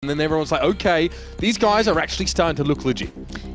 And then everyone's like, okay, these guys are actually starting to look legit.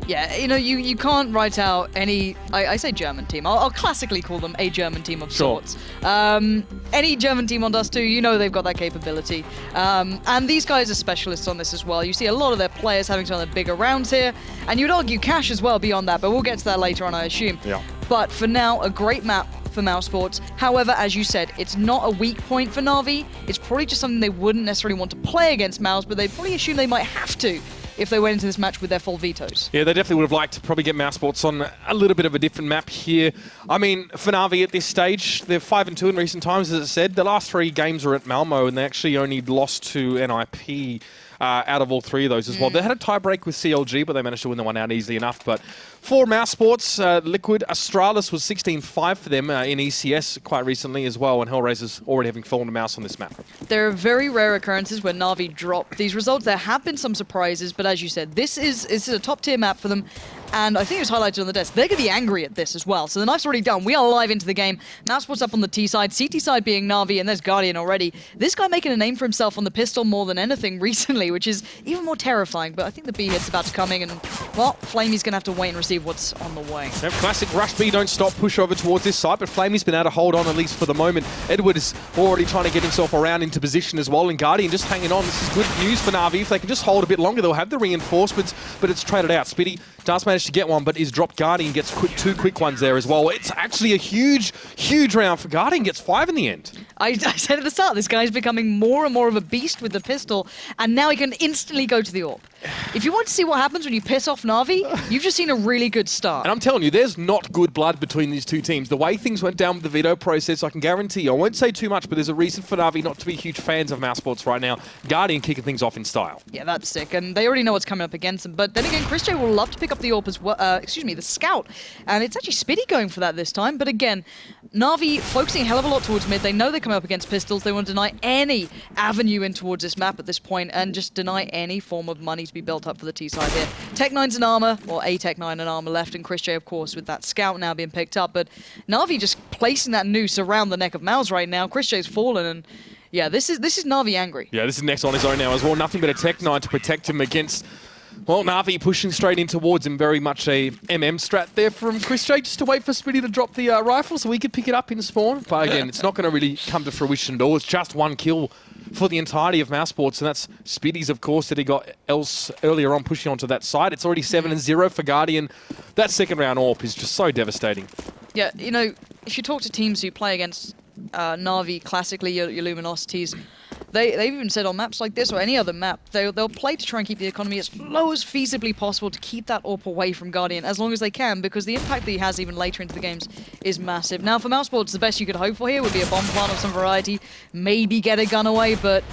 Yeah, you know, you can't write out any, I say German team, I'll classically call them a German team of sorts. Any German team on Dust2, you know they've got that capability. And these guys are specialists on this as well. You see a lot of their players having some of the bigger rounds here, and you'd argue Cash as well beyond that, but we'll get to that later on, I assume. Yeah. But for now, a great map for Mousesports. However, as you said, it's not a weak point for NaVi. It's probably just something they wouldn't necessarily want to play against Mouse, but they probably assume they might have to if they went into this match with their full vetoes. Yeah, they definitely would have liked to probably get Mousesports on a little bit of a different map here. I mean, for NaVi at this stage, they're 5-2 in recent times, as I said. The last 3 games were at Malmo, and they actually only lost to NIP out of all 3 of those as well. They had a tie-break with CLG, but they managed to win the one out easily enough. But for Mousesports, Liquid Astralis was 16-5 for them in ECS quite recently as well, and Hellraiser's already having fallen to Mouse on this map. There are very rare occurrences where NaVi drop these results. There have been some surprises, but as you said, this is a top-tier map for them. And I think it was highlighted on the desk. They're going to be angry at this as well. So the knife's already done. We are live into the game. Mousesports up on the T side, CT side being NaVi, and there's Guardian already. This guy making a name for himself on the pistol more than anything recently, which is even more terrifying. But I think the B hit's about to come in, and, well, Flamey's going to have to wait and receive what's on the way. Yep, classic rush B, don't stop, push over towards this side, but Flamey's been able to hold on at least for the moment. Edward is already trying to get himself around into position as well, and Guardian just hanging on. This is good news for NaVi. If they can just hold a bit longer, they'll have the reinforcements, but it's traded out. Spitty does manage to get one, but is dropped. Guardian gets 2 quick ones there as well. It's actually a huge round for Guardian. Gets 5 in the end. I said at the start, this guy's becoming more and more of a beast with the pistol, and now he can instantly go to the AWP. If you want to see what happens when you piss off NaVi, you've just seen a really good start. And I'm telling you, there's not good blood between these 2 teams. The way things went down with the veto process, I can guarantee you, I won't say too much, but there's a reason for NaVi not to be huge fans of Mousesports right now. Guardian kicking things off in style. Yeah, that's sick, and they already know what's coming up against them. But then again, Chris J will love to pick up the AWP as well, the scout. And it's actually Spitty going for that this time. But again, NaVi focusing a hell of a lot towards mid. They know they're coming up against pistols. They want to deny any avenue in towards this map at this point and just deny any form of money to be built up for the T side here. Tech9's an armor, or a Tech9 an armor left, and Chris J, of course, with that scout now being picked up. But NaVi just placing that noose around the neck of Mouse right now. Chris J's fallen, and yeah, this is NaVi angry. Yeah, this is next on his own now as well. Nothing but a Tech9 to protect him against, well, NaVi pushing straight in towards him. Very much a MM strat there from Chris J, just to wait for Spitty to drop the rifle so we could pick it up in spawn. But again, it's not going to really come to fruition at all. It's just 1 kill for the entirety of Mousesports, and that's Spitty's, of course, that he got else earlier on pushing onto that side. It's already 7-0 for Guardian. That second round AWP is just so devastating. Yeah, you know, if you talk to teams who play against NaVi classically, your Luminosities, they've even said on maps like this or any other map, they'll play to try and keep the economy as low as feasibly possible to keep that AWP away from Guardian as long as they can, because the impact that he has even later into the games is massive. Now for Mousesports, the best you could hope for here would be a bomb plant of some variety, maybe get a gun away, but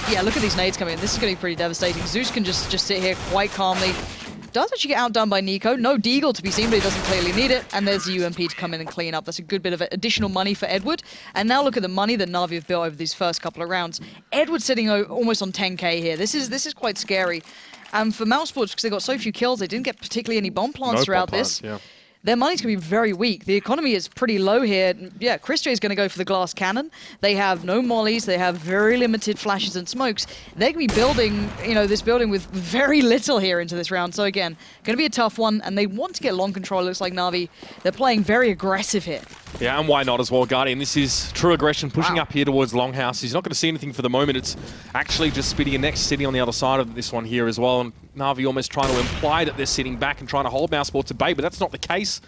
yeah, look at these nades coming in. This is going to be pretty devastating. Zeus can just sit here quite calmly. Does actually get outdone by Nico. No Deagle to be seen, but he doesn't clearly need it. And there's the UMP to come in and clean up. That's a good bit of additional money for Edward. And now look at the money that NaVi have built over these first couple of rounds. Edward sitting almost on 10k here. This is quite scary. And for Mousesports, because they got so few kills, they didn't get particularly any bomb plants throughout this. Yeah. Their money's going to be very weak. The economy is pretty low here. Yeah, Chris J is going to go for the glass cannon. They have no mollies. They have very limited flashes and smokes. They're going to be building, you know, this building with very little here into this round. So again, going to be a tough one. And they want to get long control. It looks like NaVi, they're playing very aggressive here. Yeah, and why not as well, Guardian? This is true aggression, pushing up here towards Longhouse. He's not going to see anything for the moment. It's actually just Spitty and Next sitting on the other side of this one here as well. And NaVi almost trying to imply that they're sitting back and trying to hold Mousesports at bay, but that's not the case.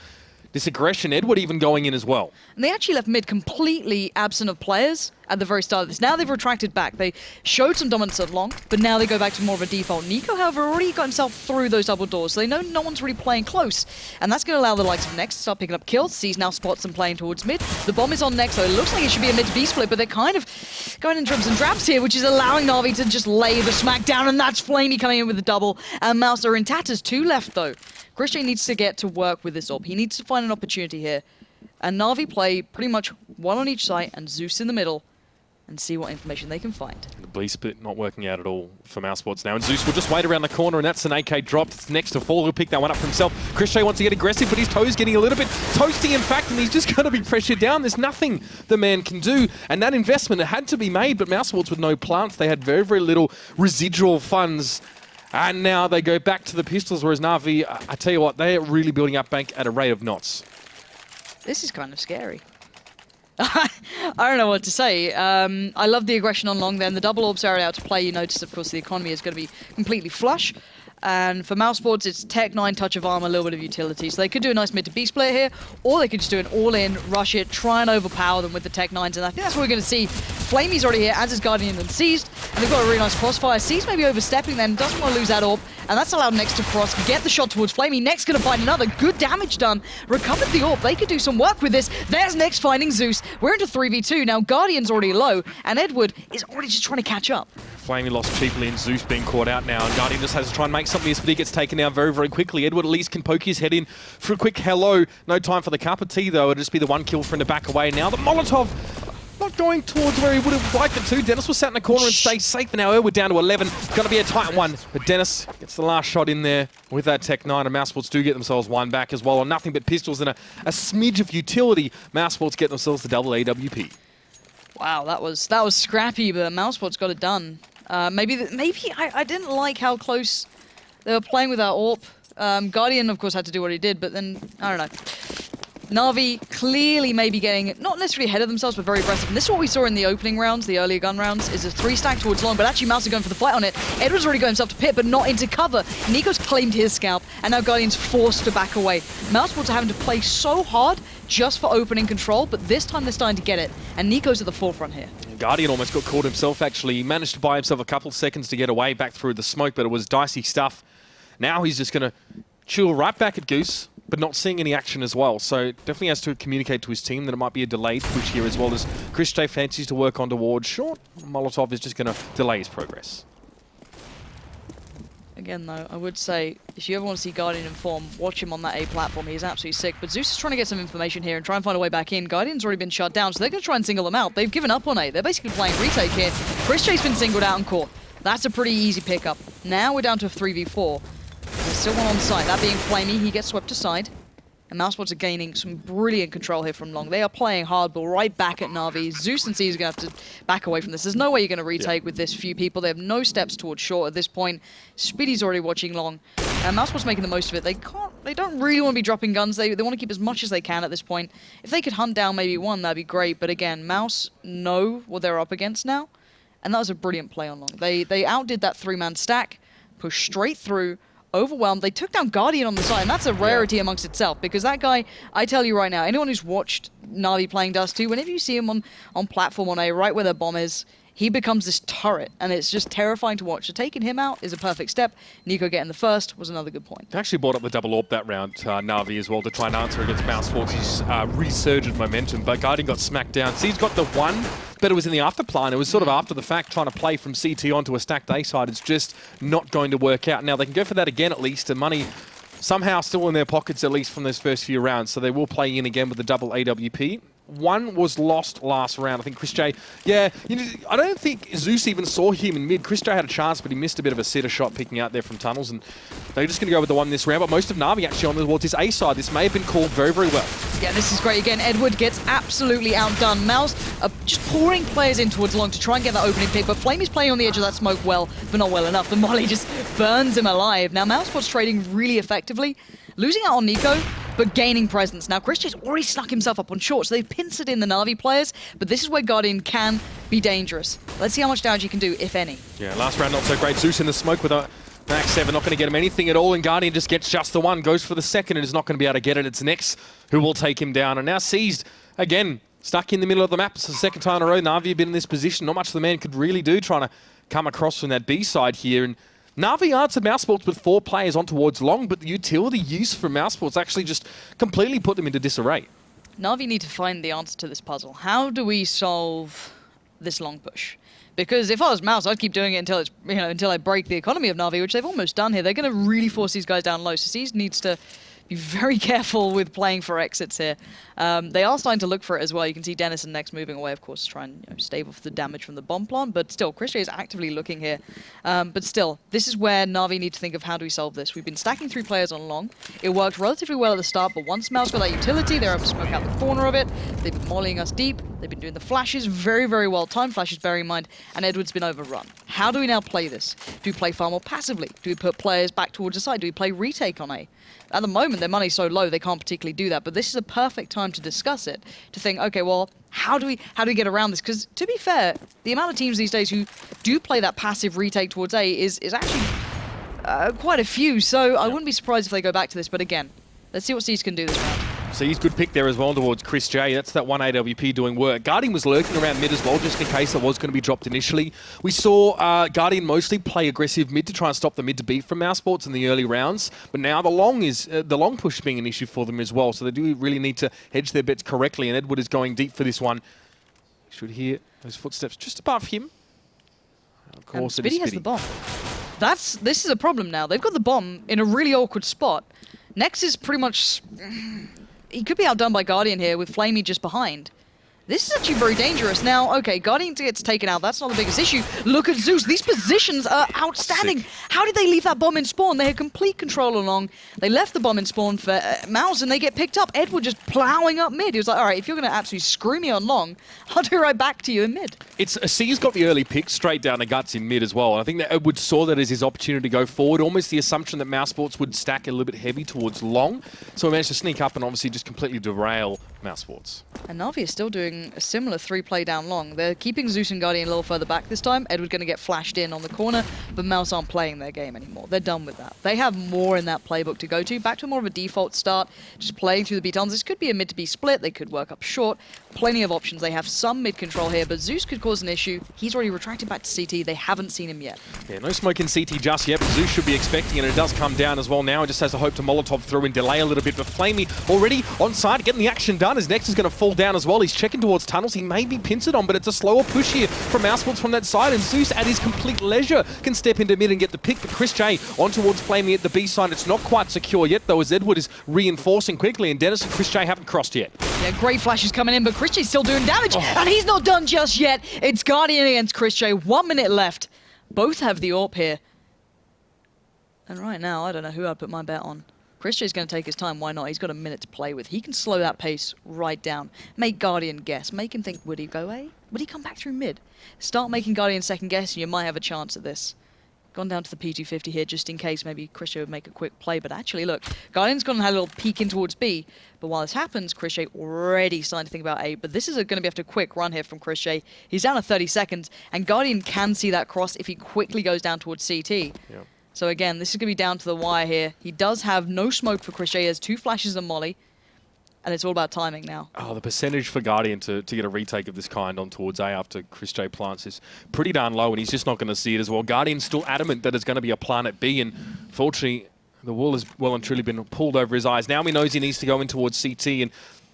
This aggression, Edward even going in as well. And they actually left mid completely absent of players at the very start of this. Now they've retracted back. They showed some dominance at long, but now they go back to more of a default. Nico, however, already got himself through those double doors, so they know no one's really playing close. And that's going to allow the likes of Next to start picking up kills. Sees now spots them playing towards mid. The bomb is on Next, so it looks like it should be a mid-to-B split, but they're kind of going in dribs and drabs here, which is allowing NaVi to just lay the smack down, and that's Flamey coming in with the double. And Mouse are in tatters. 2 left, though. Chris J needs to get to work with this AWP. He needs to find an opportunity here. And NaVi play pretty much 1 on each side and Zeus in the middle. and see what information they can find. The B split not working out at all for Mousesports now. And Zeus will just wait around the corner, and that's an AK drop. It's next to fall. He'll pick that one up for himself. Christian wants to get aggressive, but his toe's getting a little bit toasty, in fact, and he's just going to be pressured down. There's nothing the man can do. And that investment, it had to be made, but Mousesports with no plants, they had very, very little residual funds. And now they go back to the pistols, whereas NaVi, I tell you what, they're really building up bank at a rate of knots. This is kind of scary. I don't know what to say. I love the aggression on long then. The double orbs are out to play. You notice, of course, the economy is going to be completely flush. And for Mousesports, it's Tech 9, touch of armor, a little bit of utility. So they could do a nice mid to B split here, or they could just do an all-in, rush it, try and overpower them with the Tech 9s. And I think that's what we're going to see. Flamey's already here, as is Guardian and Seized. And they've got a really nice crossfire. Seized maybe overstepping then, doesn't want to lose that orb. And that's allowed Next to cross, get the shot towards Flamey. Next going to find another. Good damage done. Recovered the orb. They could do some work with this. There's Next finding Zeus. We're into 3v2. Now Guardian's already low, and Edward is already just trying to catch up. Flamey lost cheaply, and Zeus being caught out now. And Guardian just has to try and make something of this, but he gets taken down very, very quickly. Edward at least can poke his head in for a quick hello. No time for the cup of tea, though. It'll just be the one kill for him to back away. Now the Molotov not going towards where he would have liked it to. Dennis was sat in the corner and stayed safe, and now Edward down to 11. Going to be a tight one, but Dennis gets the last shot in there with that Tech 9, and Mousesports do get themselves one back as well on nothing but pistols and a smidge of utility. Mousesports get themselves the double AWP. Wow, that was scrappy, but Mousesports got it done. Maybe I didn't like how close they were playing with our AWP. Guardian, of course, had to do what he did, but then, I don't know. NaVi clearly maybe getting, not necessarily ahead of themselves, but very aggressive. And this is what we saw in the opening rounds, the earlier gun rounds, is a 3-stack towards long, but actually Mouse is going for the fight on it. Edward's already got himself to pit, but not into cover. Nico's claimed his scalp, and now Guardian's forced to back away. Mousesports are having to play so hard just for opening control, but this time they're starting to get it, and Nico's at the forefront here. Guardian almost got caught himself, actually. He managed to buy himself a couple seconds to get away back through the smoke, but it was dicey stuff. Now he's just going to chill right back at Goose, but not seeing any action as well. So definitely has to communicate to his team that it might be a delayed push here, as well as Chris J fancies to work on towards short. Molotov is just going to delay his progress. Again, though, I would say, if you ever want to see Guardian in form, watch him on that A platform. He's absolutely sick. But Zeus is trying to get some information here and try and find a way back in. Guardian's already been shut down, so they're going to try and single them out. They've given up on A. They're basically playing retake here. Chris J's been singled out and caught. That's a pretty easy pickup. Now we're down to a 3v4. There's still one on site, that being Flamey. He gets swept aside. And Mousesports are gaining some brilliant control here from long. They are playing hardball right back at NaVi. Zeus and C is going to have to back away from this. There's no way you're going to retake with this few people. They have no steps towards short at this point. Speedy's already watching long. And Mousesports making the most of it. They don't really want to be dropping guns. They want to keep as much as they can at this point. If they could hunt down maybe one, that'd be great. But again, Mouse know what they're up against now. And that was a brilliant play on long. They outdid that 3-man stack, pushed straight through, overwhelmed. They took down Guardian on the side, and that's a rarity amongst itself, because that guy, I tell you right now, anyone who's watched NaVi playing Dust2, whenever you see him on platform on A, right where their bomb is, he becomes this turret, and it's just terrifying to watch. So taking him out is a perfect step. Nico getting the first was another good point. They actually brought up the double AWP that round, NaVi as well, to try and answer against Mousesports' resurgent momentum, but Guardian got smacked down. C's got the one, but it was in the afterplan. It was sort of after the fact, trying to play from CT onto a stacked A side. It's just not going to work out. Now, they can go for that again at least, and money somehow still in their pockets, at least from those first few rounds, so they will play in again with the double AWP. One was lost last round. I think Chris J, I don't think Zeus even saw him in mid. Chris J had a chance, but he missed a bit of a sitter shot picking out there from tunnels, and they're just going to go with the one this round. But most of NaVi actually on towards his A side. This may have been called very, very well. Yeah, this is great. Again, Edward gets absolutely outdone. Mouse just pouring players in towards long to try and get that opening pick, but Flamey's playing on the edge of that smoke well, but not well enough. The molly just burns him alive. Now, Mousesports trading really effectively, losing out on Nico, but gaining presence. Now, Chris J's already snuck himself up on short, so they've pincered in the NaVi players, but this is where Guardian can be dangerous. Let's see how much damage he can do, if any. Yeah, last round not so great. Zeus in the smoke with a Max 7, not going to get him anything at all, and Guardian just gets just the one, goes for the second, and is not going to be able to get it. It's Nex who will take him down, and now Seized, again, stuck in the middle of the map. It's the second time in a row NaVi have been in this position. Not much the man could really do trying to come across from that B side here, and NaVi answered Mousesports with 4 players on towards long, but the utility use from Mousesports actually just completely put them into disarray. NaVi need to find the answer to this puzzle. How do we solve this long push? Because if I was Mouse, I'd keep doing it until it's, until I break the economy of NaVi, which they've almost done here. They're going to really force these guys down low. So C's needs to be very careful with playing for exits here. They are starting to look for it as well. You can see Dennis and Next moving away, of course, to try and stave off the damage from the bomb plant. But still, Christian is actively looking here. But still, this is where NaVi need to think of how do we solve this. We've been stacking 3 players on long. It worked relatively well at the start, but once Mouse got that utility, they're able to smoke out the corner of it. They've been mollying us deep. They've been doing the flashes, very, very well timed flashes, bear in mind, and Edward's been overrun. How do we now play this? Do we play far more passively? Do we put players back towards the side? Do we play retake on A? At the moment, their money's so low, they can't particularly do that, but this is a perfect time to discuss it, to think, okay, well, how do we get around this? Because, to be fair, the amount of teams these days who do play that passive retake towards A is actually quite a few, so I wouldn't be surprised if they go back to this, but again, let's see what C's can do this round. So he's good pick there as well towards Chris J. That's that one AWP doing work. Guardian was lurking around mid as well, just in case it was going to be dropped initially. We saw Guardian mostly play aggressive mid to try and stop the mid to beat from Mousesports in the early rounds. But now the long push being an issue for them as well. So they do really need to hedge their bets correctly. And Edward is going deep for this one. Should hear those footsteps just above him. Of course, Spitty has the bomb. This is a problem now. They've got the bomb in a really awkward spot. Next is pretty much... He could be outdone by Guardian here with Flamey just behind. This is actually very dangerous. Now, okay, Guardian gets taken out. That's not the biggest issue. Look at Zeus. These positions are outstanding. Sick. How did they leave that bomb in spawn? They had complete control along. They left the bomb in spawn for Mouse, and they get picked up. Edward just plowing up mid. He was like, all right, if you're going to absolutely screw me on long, I'll do right back to you in mid. C's got the early pick straight down the guts in mid as well. And I think that Edward saw that as his opportunity to go forward. Almost the assumption that Mousesports would stack a little bit heavy towards long. So he managed to sneak up and obviously just completely derail Mousesports. And NaVi is still doing a similar 3-play down long. They're keeping Zeus and Guardian a little further back this time. Edward's going to get flashed in on the corner, but Mouse aren't playing their game anymore. They're done with that. They have more in that playbook to go to. Back to more of a default start, just playing through the B-tons. This could be a mid to B split. They could work up short. Plenty of options. They have some mid control here, but Zeus could cause an issue. He's already retracted back to CT. They haven't seen him yet. Yeah, no smoke in CT just yet, but Zeus should be expecting it, and it does come down as well now. It just has to hope to Molotov through and delay a little bit, but Flamey already on side, getting the action done. His next is going to fall down as well. He's checking towards tunnels. He may be pincered on, but it's a slower push here from Mousesports from that side, and Zeus at his complete leisure can step into mid and get the pick, but Chris J on towards Flamey at the B side. It's not quite secure yet, though, as Edward is reinforcing quickly, and Dennis and Chris J haven't crossed yet. Yeah, great flashes coming in, but Chris J's still doing damage, and he's not done just yet. It's Guardian against Chris J. 1 minute left. Both have the AWP here. And right now, I don't know who I'd put my bet on. Chris J's going to take his time. Why not? He's got a minute to play with. He can slow that pace right down. Make Guardian guess. Make him think, would he go A? Would he come back through mid? Start making Guardian second guess, and you might have a chance at this. Gone down to the P250 here, just in case maybe Chris J would make a quick play. But actually, look, Guardian's gone and had a little peek in towards B. But while this happens, Chris J already starting to think about A. But this is going to be after a quick run here from Chris J. He's down to 30 seconds, and Guardian can see that cross if he quickly goes down towards CT. Yep. So again, this is going to be down to the wire here. He does have no smoke for Chris J. He has 2 flashes and molly. And it's all about timing now. Oh, the percentage for Guardian to get a retake of this kind on towards A after Chris J plants is pretty darn low, and he's just not going to see it as well. Guardian's still adamant that it's going to be a plant at B, and fortunately, the wool has well and truly been pulled over his eyes. Now he knows he needs to go in towards CT, and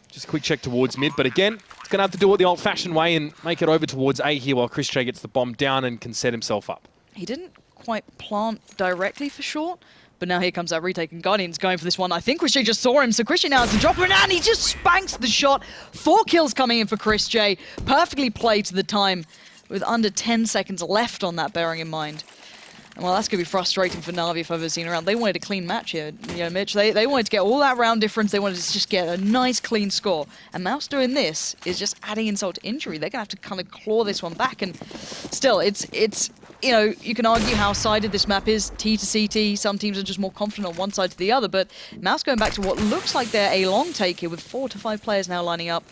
just a quick check towards mid. But again, he's going to have to do it the old-fashioned way and make it over towards A here while Chris J gets the bomb down and can set himself up. He didn't quite plant directly for short. But now here comes that retake, and Guardian's going for this one. I think Chris J just saw him, so Chris J now has to drop him, and he just spanks the shot. 4 kills coming in for Chris J. Perfectly played to the time, with under 10 seconds left on that, bearing in mind. And well, that's going to be frustrating for NaVi if I've ever seen a round. They wanted a clean match here, you know, Mitch. They wanted to get all that round difference. They wanted to just get a nice, clean score. And Mouse doing this is just adding insult to injury. They're going to have to kind of claw this one back. And still, it's you know, you can argue how sided this map is, T to CT. Some teams are just more confident on one side to the other. But Mouse going back to what looks like they're a long take here with 4 to 5 players now lining up.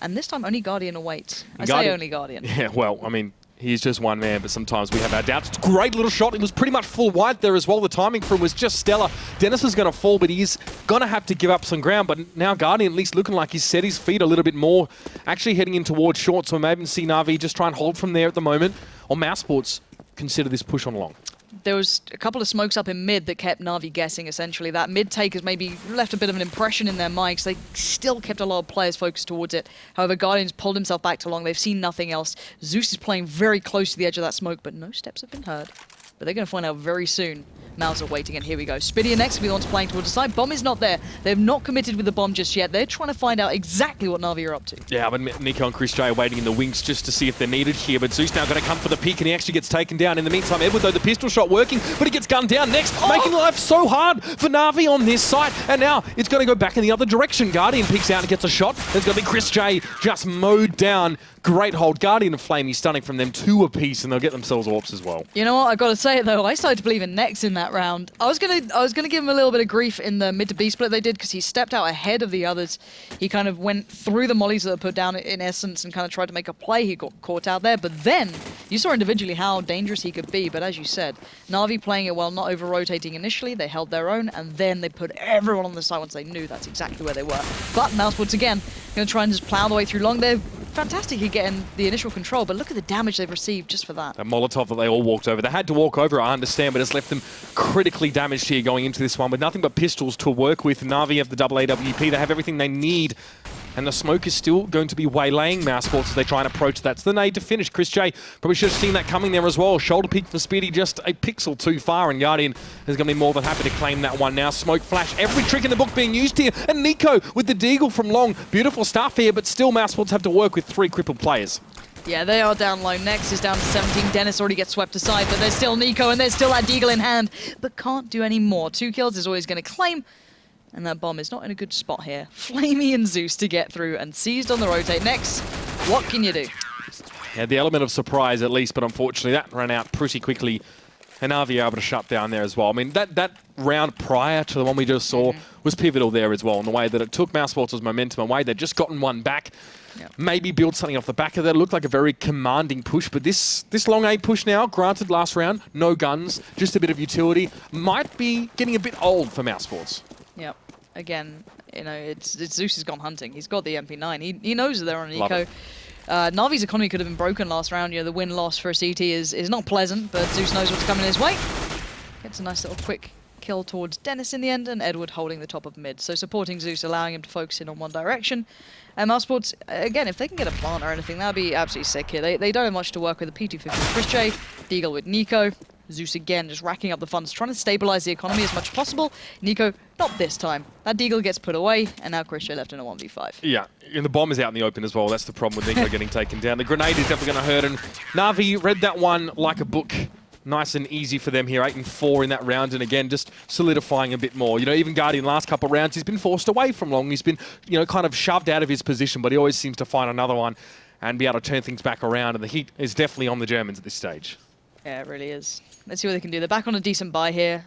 And this time only Guardian awaits. I say only Guardian. Yeah, well, I mean, he's just one man, but sometimes we have our doubts. It's a great little shot. It was pretty much full white there as well. The timing for him was just stellar. Dennis is going to fall, but he's going to have to give up some ground. But now Guardian at least looking like he's set his feet a little bit more, actually heading in towards short. So maybe see NaVi just try and hold from there at the moment. On Mousesports, consider this push on long. There was a couple of smokes up in mid that kept NaVi guessing, essentially. That mid take has maybe left a bit of an impression in their minds. They still kept a lot of players focused towards it. However, Guardian's pulled himself back to long. They've seen nothing else. Zeus is playing very close to the edge of that smoke, but no steps have been heard. But they're going to find out very soon Mouse are waiting, and here we go. Spitty and next, we want to playing towards the side. Bomb is not there. They've not committed with the bomb just yet. They're trying to find out exactly what NaVi are up to. Yeah, but Nico and Chris J are waiting in the wings just to see if they're needed here. But Zeus now going to come for the peek, and he actually gets taken down. In the meantime, Edward, though, the pistol shot working, but he gets gunned down next, making life so hard for NaVi on this side. And now it's going to go back in the other direction. Guardian peeks out and gets a shot. There's going to be Chris J just mowed down. Great hold. Guardian and Flamey stunning from them 2 apiece, and they'll get themselves AWPs as well. You know what? I got to say it though. I started to believe in Nex in that round. I was gonna give him a little bit of grief in the mid to B split they did because he stepped out ahead of the others. He kind of went through the mollies that were put down in essence and kind of tried to make a play. He got caught out there, but then you saw individually how dangerous he could be. But as you said, NaVi playing it well, not over rotating initially. They held their own, and then they put everyone on the side once they knew that's exactly where they were. But Mousesports again going to try and just plow the way through long. They're fantastic at getting the initial control, but look at the damage they've received just for that. That Molotov that they all walked over. They had to walk over, I understand, but it's left them critically damaged here going into this one with nothing but pistols to work with. NaVi have the double AWP. They have everything they need. And the smoke is still going to be waylaying Mousesports as they try and approach that. It's the nade to finish. Chris J probably should have seen that coming there as well. Shoulder peek for Speedy, just a pixel too far, and Guardian is going to be more than happy to claim that one now. Smoke flash, every trick in the book being used here. And Nico with the deagle from long. Beautiful stuff here, but still Mousesports have to work with 3 crippled players. Yeah, they are down low. Next is down to 17. Dennis already gets swept aside, but there's still Nico, and there's still that deagle in hand, but can't do any more. 2 kills is always going to claim. And that bomb is not in a good spot here. Flamey and Zeus to get through and seized on the rotate. Next, what can you do? Yeah, the element of surprise at least, but unfortunately that ran out pretty quickly. And NaVi able to shut down there as well. I mean, that round prior to the one we just saw was pivotal there as well in the way that it took Mousesports' momentum away. They'd just gotten one back. Yep. Maybe build something off the back of that. It looked like a very commanding push, but this long A push now, granted last round, no guns, just a bit of utility, might be getting a bit old for Mousesports. Yep. Again, you know, it's Zeus has gone hunting. He's got the MP9. He knows that they're on an eco. NaVi's economy could have been broken last round. You know, the win-loss for a CT is not pleasant, but Zeus knows what's coming his way. Gets a nice little quick kill towards Dennis in the end, and Edward holding the top of mid. So supporting Zeus, allowing him to focus in on one direction. And Mousesports, again, if they can get a plant or anything, that'd be absolutely sick here. They don't have much to work with. The P250 with Chris J, Deagle with Nico. Zeus again just racking up the funds, trying to stabilize the economy as much as possible. Nico, not this time. That Deagle gets put away, and now Chris J left in a 1v5. Yeah, and the bomb is out in the open as well. That's the problem with Nico getting taken down. The grenade is definitely going to hurt, and NaVi read that one like a book. Nice and easy for them here, 8-4 in that round, and again, just solidifying a bit more. You know, even Guardian last couple of rounds, he's been forced away from long. He's been, you know, kind of shoved out of his position, but he always seems to find another one and be able to turn things back around, and the heat is definitely on the Germans at this stage. Yeah, it really is. Let's see what they can do. They're back on a decent buy here.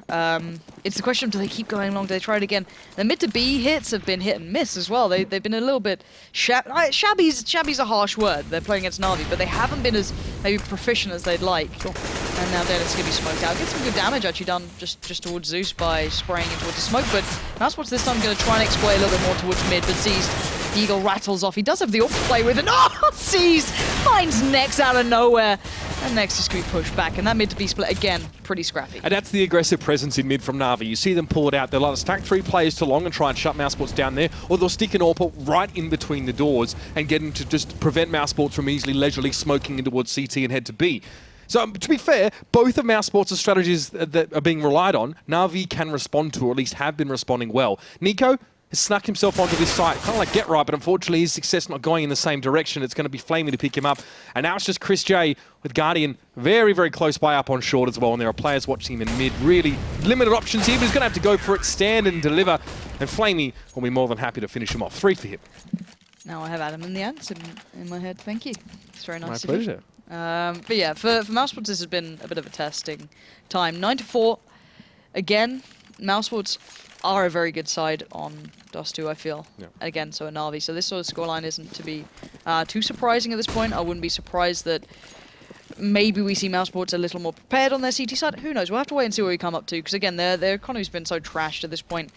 It's the question of do they keep going long? Do they try it again? The mid to B hits have been hit and miss as well. They've been a little bit shabby's a harsh word. They're playing against NaVi, but they haven't been as maybe proficient as they'd like. Sure. And now Dennis is going to be smoked out. Get some good damage actually done just towards Zeus by spraying in towards the smoke, but Mousesports this time going to try and exploit a little bit more towards mid, but sees Eagle rattles off. He does have the AWP to play with, and sees finds Nex out of nowhere. And Nex just going to be pushed back, and that mid to B split again, pretty scrappy. And that's the aggressive presence in mid from NaVi. You see them pull it out. They'll either stack 3 players to long and try and shut Mousesports down there, or they'll stick an AWP right in between the doors and get him to just prevent Mousesports from easily, leisurely smoking in towards CT and head to B. So, to be fair, both of Mousesports' strategies that are being relied on, NaVi can respond to, or at least have been responding well. Nico has snuck himself onto this site, kind of like Get Right, but unfortunately his success not going in the same direction. It's going to be Flamey to pick him up. And now it's just Chris J with Guardian very, very close by up on short as well. And there are players watching him in mid. Really limited options here, but he's going to have to go for it, stand and deliver. And Flamey will be more than happy to finish him off. 3 for him. Now I have Adam in the answer in my head. Thank you. It's very nice. My pleasure. But yeah, for Mousesports, this has been a bit of a testing time. 9-4. Again, Mousesports are a very good side on Dust2, I feel. Yeah. Again, so a NaVi. So this sort of scoreline isn't to be too surprising at this point. I wouldn't be surprised that maybe we see Mousesports a little more prepared on their CT side. Who knows? We'll have to wait and see what we come up to. Because again, their economy's been so trashed at this point.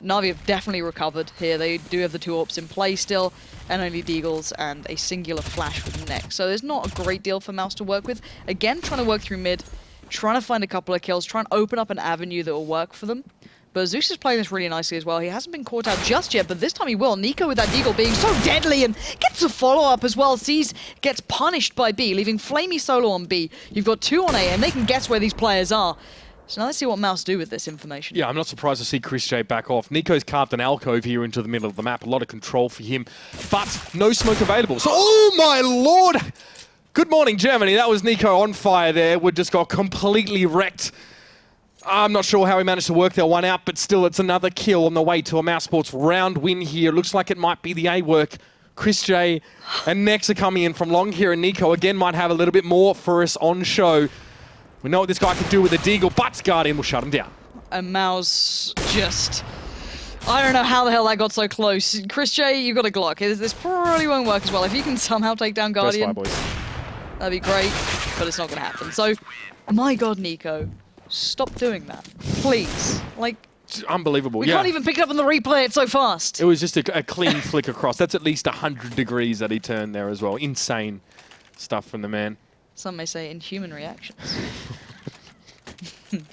NaVi have definitely recovered here. They do have the 2 AWPs in play still, and only Deagles and a singular flash with Nex. So there's not a great deal for Mouse to work with. Again, trying to work through mid, trying to find a couple of kills, trying to open up an avenue that will work for them. But Zeus is playing this really nicely as well. He hasn't been caught out just yet, but this time he will. Nico with that Deagle being so deadly and gets a follow-up as well. Sees gets punished by B, leaving Flamey solo on B. You've got 2 on A, and they can guess where these players are. So now let's see what Mouse do with this information. Yeah, I'm not surprised to see Chris J back off. Nico's carved an alcove here into the middle of the map. A lot of control for him, but no smoke available. So, oh my lord! Good morning, Germany. That was Nico on fire there. Wood just got completely wrecked. I'm not sure how he managed to work that one out, but still, it's another kill on the way to a Mousesports round win here. Looks like it might be the A work. Chris J and Nex are coming in from long here, and Nico again might have a little bit more for us on show. We know what this guy can do with a deagle, but Guardian will shut him down. And Mouse just... I don't know how the hell that got so close. Chris J, you've got a Glock. This probably won't work as well. If you can somehow take down Guardian, boys. That'd be great, but it's not going to happen. So, my God, Nico, stop doing that, please. Like, it's unbelievable. We can't even pick it up on the replay. It's so fast. It was just a clean flick across. That's at least 100 degrees that he turned there as well. Insane stuff from the man. Some may say inhuman reactions. An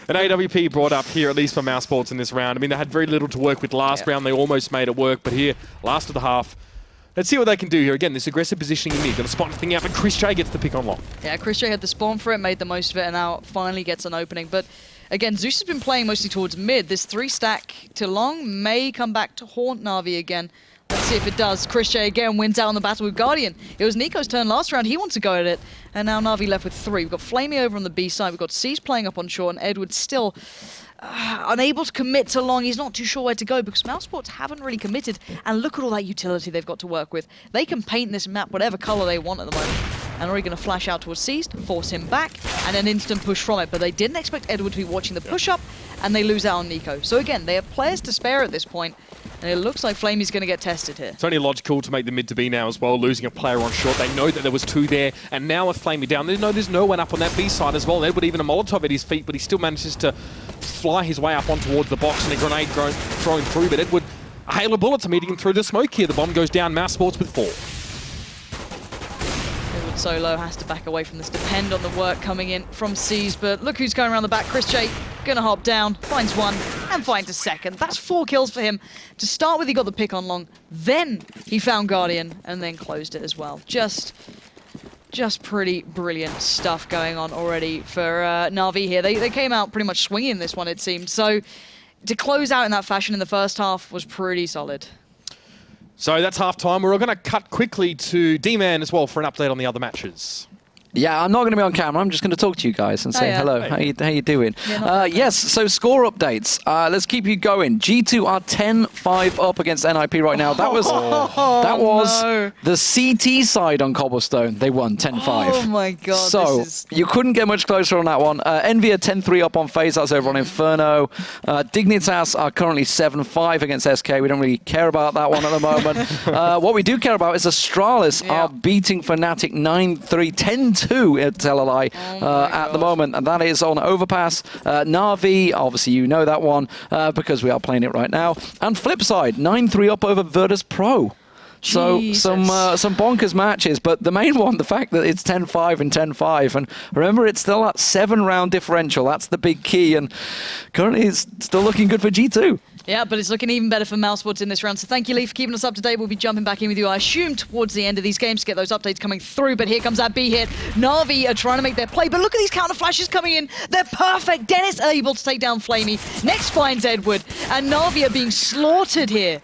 AWP brought up here, at least for Mousesports in this round. I mean, they had very little to work with last round. They almost made it work, but here, last of the half. Let's see what they can do here. Again, this aggressive positioning in mid. Going to spot the thing out, but Chris J gets the pick on long. Yeah, Chris J had the spawn for it, made the most of it, and now finally gets an opening. But again, Zeus has been playing mostly towards mid. This 3-stack to long may come back to haunt NaVi again. Let's see if it does. Chris J again wins out on the battle with Guardian. It was Nico's turn last round. He wants to go at it. And now NaVi left with 3. We've got Flamey over on the B side. We've got C's playing up on short, and Edward still unable to commit to long. He's not too sure where to go because Mousesports haven't really committed. And look at all that utility they've got to work with. They can paint this map whatever color they want at the moment. And already going to flash out towards C's, force him back, and an instant push from it. But they didn't expect Edward to be watching the push-up, and they lose out on Nico. So again, they have players to spare at this point, and it looks like Flamey's going to get tested here. It's only logical to make the mid to B now as well, losing a player on short. They know that there was 2 there, and now with Flamey down, they know there's no one up on that B side as well. Edward even a Molotov at his feet, but he still manages to fly his way up on towards the box, and a grenade thrown through. But Edward, a hail of bullets are meeting him through the smoke here. The bomb goes down, Mousesports with 4. Solo has to back away from this. Depend on the work coming in from C's, but look who's going around the back. Chris J gonna hop down, finds 1, and finds a second. That's 4 kills for him. To start with, he got the pick on long. Then he found Guardian, and then closed it as well. Just pretty brilliant stuff going on already for NaVi here. They came out pretty much swinging this one, it seemed. So to close out in that fashion in the first half was pretty solid. So that's half-time. We're going to cut quickly to D-Man as well for an update on the other matches. Yeah, I'm not going to be on camera. I'm just going to talk to you guys and say hello. Hey. How you doing? Yes, so score updates. Let's keep you going. G2 are 10-5 up against NIP right now. That was the CT side on Cobblestone. They won 10-5. Oh my god. So you couldn't get much closer on that one. Envy are 10-3 up on FaZe. That's over on Inferno. Dignitas are currently 7-5 against SK. We don't really care about that one at the moment. What we do care about is Astralis are beating Fnatic 9-3, 10-2 at Telalai at the moment, and that is on Overpass. NaVi, obviously you know that one because we are playing it right now. And Flipside, 9-3 up over Virtus Pro. So some bonkers matches, but the main one, the fact that it's 10-5 and 10-5, and remember it's still that 7-round differential. That's the big key, and currently it's still looking good for G2. Yeah, but it's looking even better for Mousesports in this round. So thank you, Lee, for keeping us up to date. We'll be jumping back in with you, I assume, towards the end of these games to get those updates coming through. But here comes that B hit. NaVi are trying to make their play, but look at these counter flashes coming in. They're perfect. Dennis able to take down Flamey. Next finds Edward, and NaVi are being slaughtered here.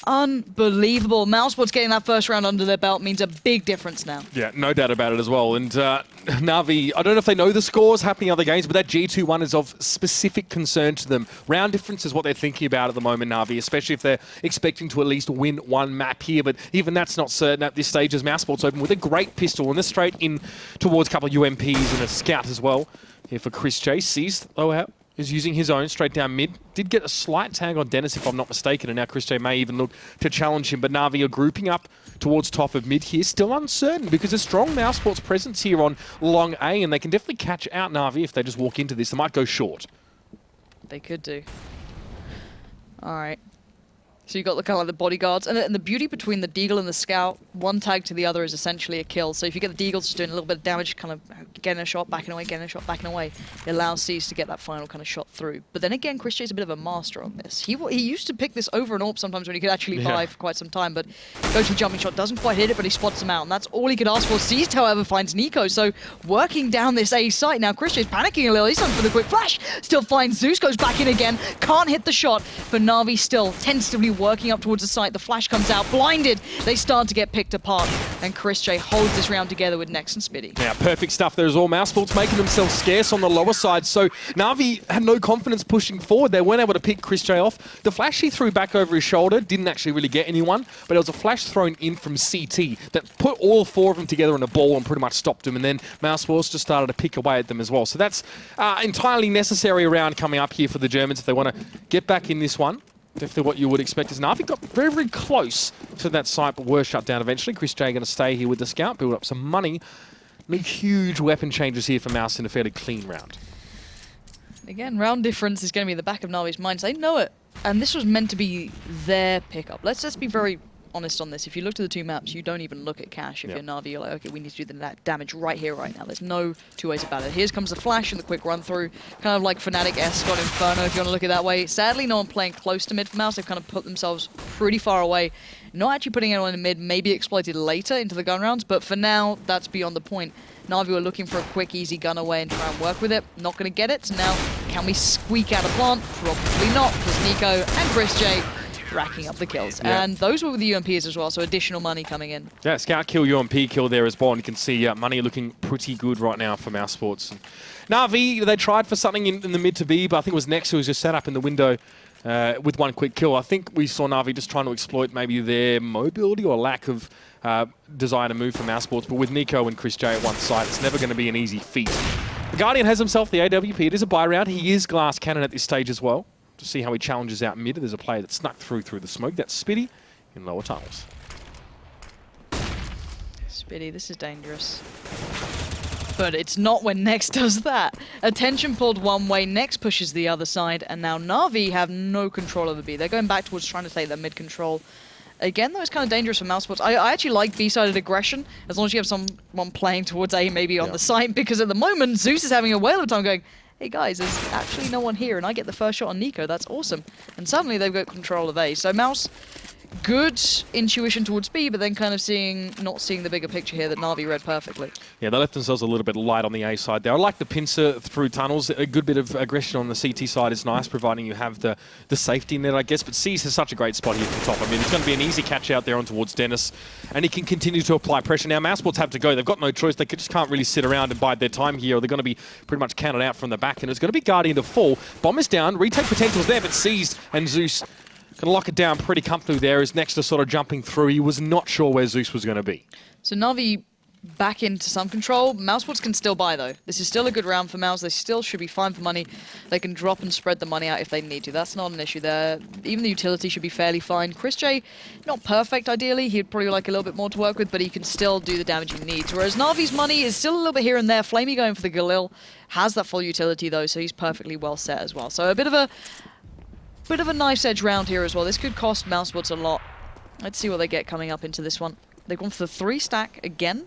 Unbelievable. Mousesports getting that first round under their belt means a big difference now. Yeah, no doubt about it as well. And NaVi, I don't know if they know the scores happening in other games, but that G2 one is of specific concern to them. Round difference is what they're thinking about at the moment, NaVi, especially if they're expecting to at least win one map here. But even that's not certain at this stage as Mousesports open with a great pistol, and they're straight in towards a couple of UMPs and a scout as well. Here for Chris J. Sees is using his own straight down mid. Did get a slight tag on Dennis, if I'm not mistaken, and now Chris J may even look to challenge him. But NaVi are grouping up towards top of mid here. Still uncertain because a strong Mousesports presence here on long A, and they can definitely catch out NaVi if they just walk into this. They might go short. They could do. All right. So you've got the kind of like the bodyguards, and the beauty between the Deagle and the Scout, one tag to the other is essentially a kill. So if you get the Deagles just doing a little bit of damage, kind of getting a shot, backing away, getting a shot, backing away, it allows C's to get that final kind of shot through. But then again, Chris J's a bit of a master on this. He used to pick this over an AWP sometimes when he could actually buy for quite some time, but goes for the jumping shot, doesn't quite hit it, but he spots him out, and that's all he could ask for. C's, however, finds NiKo, so working down this A site. Now Chris J's panicking a little, he's on for the quick flash, still finds Zeus, goes back in again, can't hit the shot, but NaVi still tentatively working up towards the site. The flash comes out, blinded. They start to get picked apart, and Chris J holds this round together with Nex and Spitty. Yeah, perfect stuff there as well. Mousesports making themselves scarce on the lower side, so NaVi had no confidence pushing forward. They weren't able to pick Chris J off. The flash he threw back over his shoulder didn't actually really get anyone, but it was a flash thrown in from CT that put all four of them together in a ball and pretty much stopped him, and then Mousesports just started to pick away at them as well. So that's entirely necessary round coming up here for the Germans if they want to get back in this one. Definitely what you would expect is NaVi got very, very close to that site, but were shut down eventually. Chris J going to stay here with the Scout, build up some money. Make huge weapon changes here for Mouse in a fairly clean round. Again, round difference is going to be in the back of NaVi's minds. They know it, and this was meant to be their pickup. Let's just be very honest on this. If you look to the two maps, you don't even look at cash. If you're NaVi, you're like, okay, we need to do the damage right here, right now. There's no two ways about it. Here comes the flash and the quick run through, kind of like Fnatic-esque on Inferno, if you want to look at it that way. Sadly, no one playing close to mid for Mouse. They've kind of put themselves pretty far away. Not actually putting anyone in mid, maybe exploited later into the gun rounds, but for now, that's beyond the point. NaVi were looking for a quick, easy gun away and try and work with it. Not going to get it, so now can we squeak out a plant? Probably not, because NiKo and Chris J racking up the kills. Yeah. And those were with the UMPs as well, so additional money coming in. Yeah, Scout kill, UMP kill there as well, and you can see money looking pretty good right now for Mousesports. NaVi, they tried for something in the mid to B, but I think it was Nex who was just set up in the window with one quick kill. I think we saw NaVi just trying to exploit maybe their mobility or lack of desire to move for Mousesports, but with NiKo and Chris J at one side, it's never going to be an easy feat. The Guardian has himself the AWP. It is a buy round. He is glass cannon at this stage as well. To see how he challenges out mid. There's a player that snuck through the smoke. That's Spitty in lower tunnels. Spitty, this is dangerous. But it's not when Nex does that. Attention pulled one way, Nex pushes the other side, and now NaVi have no control over B. They're going back towards trying to take their mid control. Again, though, it's kind of dangerous for Mousesports. I actually like B-sided aggression, as long as you have someone playing towards A, maybe on the site, because at the moment, Zeus is having a whale of time going, hey guys, there's actually no one here, and I get the first shot on NiKo, that's awesome. And suddenly they've got control of A. So Mouse, good intuition towards B, but then kind of not seeing the bigger picture here that NaVi read perfectly. Yeah, they left themselves a little bit light on the A side there. I like the pincer through tunnels. A good bit of aggression on the CT side is nice, providing you have the safety net, I guess. But C's has such a great spot here at the top. I mean, it's going to be an easy catch out there on towards Dennis, and he can continue to apply pressure. Now, Mousesports have to go. They've got no choice. They just can't really sit around and bide their time here, or they're going to be pretty much counted out from the back, and it's going to be Guardian to fall. Bomb is down. Retake potential's there, but C's and Zeus can lock it down pretty comfortably there as Nex to sort of jumping through. He was not sure where Zeus was going to be. So NaVi back into some control. Mousesports can still buy, though. This is still a good round for Mouse. They still should be fine for money. They can drop and spread the money out if they need to. That's not an issue there. Even the utility should be fairly fine. Chris J, not perfect, ideally. He'd probably like a little bit more to work with, but he can still do the damage he needs. Whereas NaVi's money is still a little bit here and there. Flamey going for the Galil. Has that full utility, though, so he's perfectly well set as well. So a bit of a knife edge round here as well. This could cost Mousesports a lot. Let's see what they get coming up into this one. They've gone for the 3 stack again.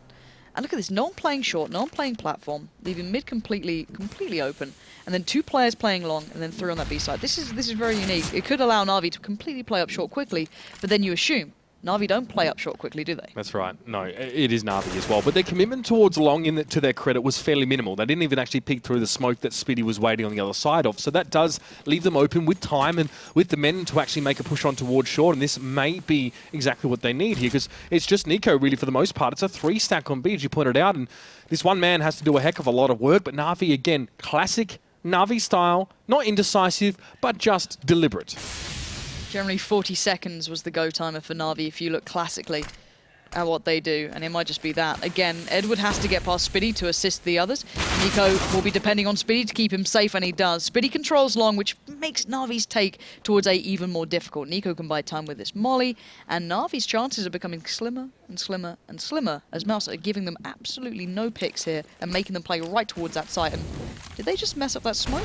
And look at this, no one playing short, no one playing platform, leaving mid completely open. And then 2 players playing long, and then 3 on that B side. This is very unique. It could allow NaVi to completely play up short quickly, but then you assume NaVi don't play up short quickly, do they? That's right. No, it is NaVi as well. But their commitment towards long, to their credit, was fairly minimal. They didn't even actually peek through the smoke that Spitty was waiting on the other side of. So that does leave them open with time and with the men to actually make a push on towards short. And this may be exactly what they need here, because it's just NiKo, really, for the most part. It's a 3 stack on B, as you pointed out. And this one man has to do a heck of a lot of work. But NaVi, again, classic NaVi style, not indecisive, but just deliberate. Generally 40 seconds was the go timer for NaVi if you look classically at what they do, and it might just be that. Again, Edward has to get past Spitty to assist the others. NiKo will be depending on Spitty to keep him safe, and he does. Spitty controls long, which makes NaVi's take towards A even more difficult. NiKo can buy time with this molly, and NaVi's chances are becoming slimmer and slimmer and slimmer as Mouse are giving them absolutely no picks here and making them play right towards that site. And did they just mess up that smoke?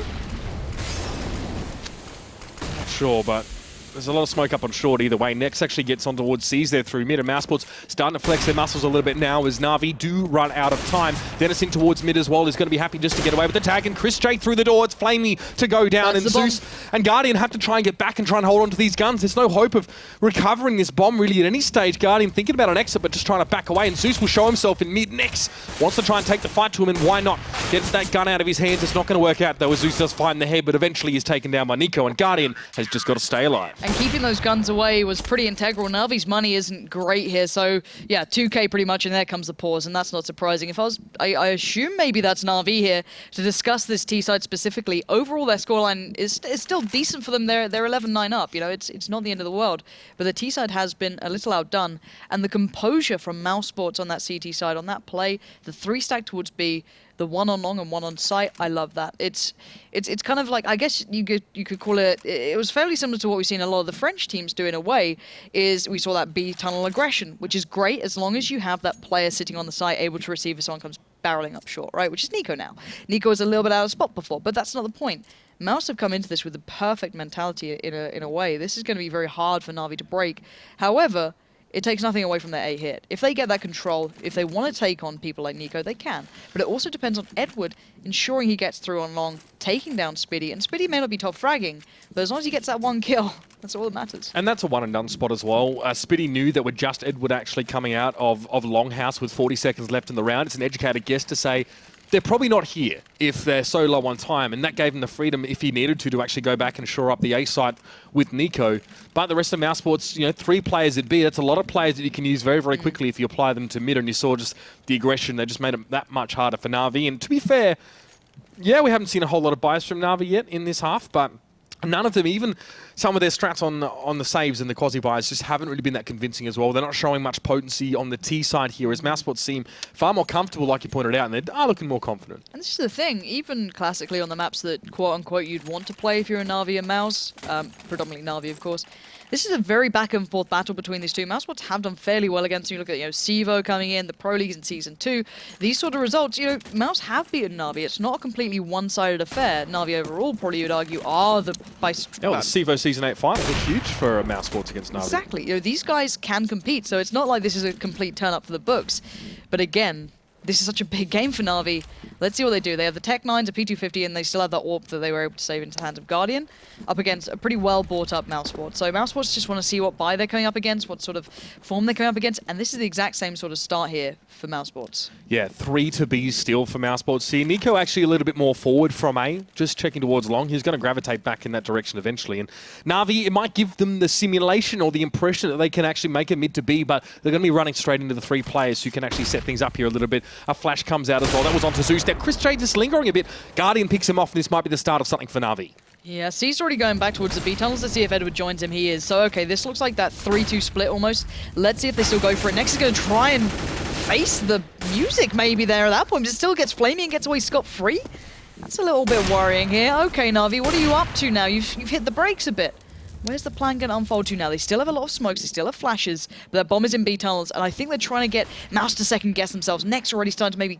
Not sure, but there's a lot of smoke up on short either way. Next actually gets on towards C's there through mid, and Mousesports starting to flex their muscles a little bit now as NaVi do run out of time. Dennis in towards mid as well is going to be happy just to get away with the tag, and Chris straight through the door. It's Flamey to go down, That's and the bomb. Zeus and Guardian have to try and get back and try and hold on to these guns. There's no hope of recovering this bomb really at any stage. Guardian thinking about an exit, but just trying to back away, and Zeus will show himself in mid next. Wants to try and take the fight to him, and why not? Gets that gun out of his hands. It's not going to work out though, as Zeus does find the head, but eventually he's taken down by Nico, and Guardian has just got to stay alive. And keeping those guns away was pretty integral. NaVi's money isn't great here, so yeah, 2k pretty much, and there comes the pause, and that's not surprising. If I assume maybe that's NaVi here to discuss this T side specifically. Overall, their scoreline is still decent for them. They're 11-9 up. You know, it's not the end of the world, but the T side has been a little outdone, and the composure from Mousesports on that CT side on that play, the 3 stack towards B, the 1 on long and 1 on site. I love that. It's kind of like, I guess you could call it. It was fairly similar to what we've seen a lot of the French teams do in a way. Is we saw that B tunnel aggression, which is great as long as you have that player sitting on the site able to receive if someone comes barreling up short, right? Which is Nico now. Nico was a little bit out of spot before, but that's not the point. Mouse have come into this with the perfect mentality in a way. This is going to be very hard for NaVi to break. However, it takes nothing away from their A hit. If they get that control, if they want to take on people like Nico, they can. But it also depends on Edward ensuring he gets through on long, taking down Spiddy. And Spiddy may not be top fragging, but as long as he gets that 1 kill, that's all that matters. And that's a one and done spot as well. Spiddy knew that with just Edward actually coming out of Longhouse with 40 seconds left in the round, it's an educated guess to say they're probably not here if they're so low on time, and that gave him the freedom, if he needed to actually go back and shore up the A site with Nico. But the rest of Mousesports, you know, 3 players at B, that's a lot of players that you can use very, very quickly if you apply them to mid, and you saw just the aggression. They just made it that much harder for NaVi. And to be fair, yeah, we haven't seen a whole lot of bias from NaVi yet in this half, but none of them, even some of their strats on the saves and the quasi-buys, just haven't really been that convincing as well. They're not showing much potency on the T side here, as Mousesports seem far more comfortable, like you pointed out, and they are looking more confident. And this is the thing, even classically on the maps that quote-unquote you'd want to play if you're a NaVi and Mouse, predominantly NaVi of course, this is a very back-and-forth battle between these two. Mousesports have done fairly well against them. You look at, Sivo coming in, the Pro Leagues in Season 2. These sort of results, Mouse have beaten NaVi. It's not a completely one-sided affair. NaVi overall, probably you'd argue, are the... the Sivo Season 8 final was huge for Mousesports against NaVi. Exactly. These guys can compete, so it's not like this is a complete turn-up for the books. But again, this is such a big game for NaVi. Let's see what they do. They have the Tech 9s, a P250, and they still have that AWP that they were able to save into the hands of Guardian, up against a pretty well bought up Mousesports. So Mousesports just want to see what buy they're coming up against, what sort of form they're coming up against, and this is the exact same sort of start here for Mousesports. Yeah, 3 to B still for Mousesports. See, Nico actually a little bit more forward from A, just checking towards long. He's going to gravitate back in that direction eventually. And NaVi, it might give them the simulation or the impression that they can actually make a mid to B, but they're going to be running straight into the 3 players who can actually set things up here a little bit. A flash comes out as well. That was onto Zeus. Now, Chris J just lingering a bit. Guardian picks him off, and this might be the start of something for NaVi. Yeah, C's already going back towards the B tunnels. Let's see if Edward joins him. He is. So, okay, this looks like that 3-2 split almost. Let's see if they still go for it. Next is going to try and face the music maybe there at that point. But it still gets flaming and gets away scot-free. That's a little bit worrying here. Okay, NaVi, what are you up to now? You've hit the brakes a bit. Where's the plan going to unfold to now? They still have a lot of smokes, they still have flashes, but their bomb is in B tunnels, and I think they're trying to get Mouse to second guess themselves. Next already starting to maybe,